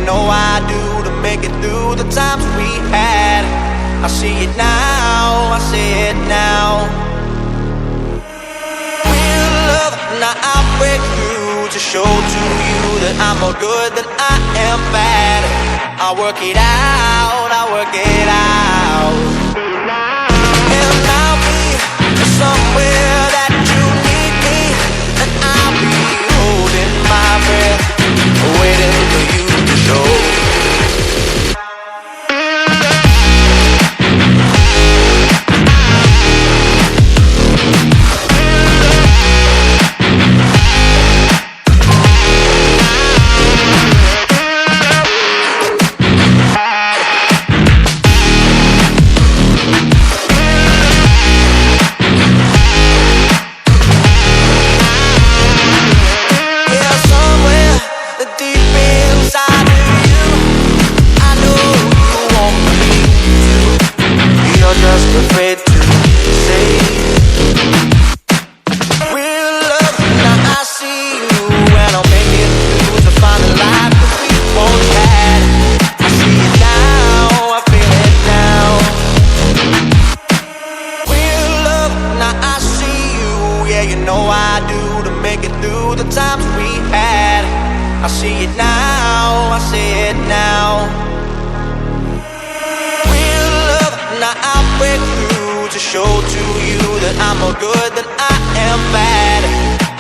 know I do, to make it through the times we had. I see it now, I see it now. Real love, now I'll break through to show to you that I'm more good than I am bad. I'll work it out, I'll work it out. And I'll be somewhere that you need me, and I'll be holding my breath, waiting for you to show.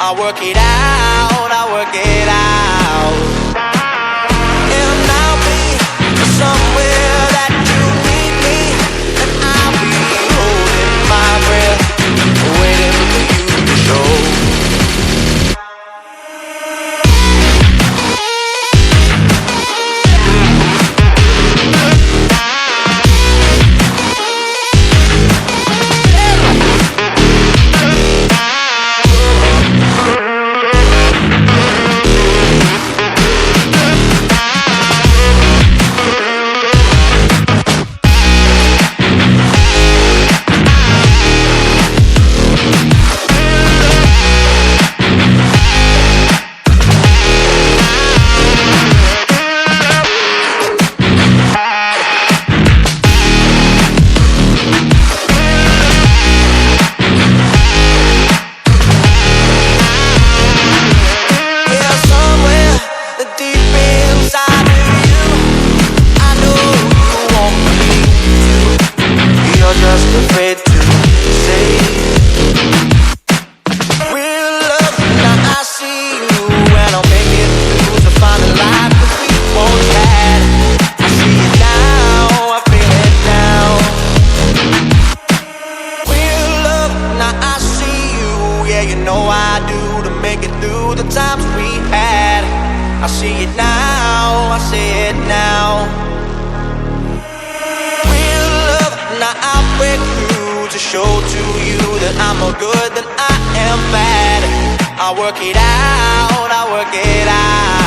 I'll work it out, I'll work it out. And I'll be somewhere that you need me, and I'll be holding my breath, waiting for you to show. I'll work it out, I'll work it out.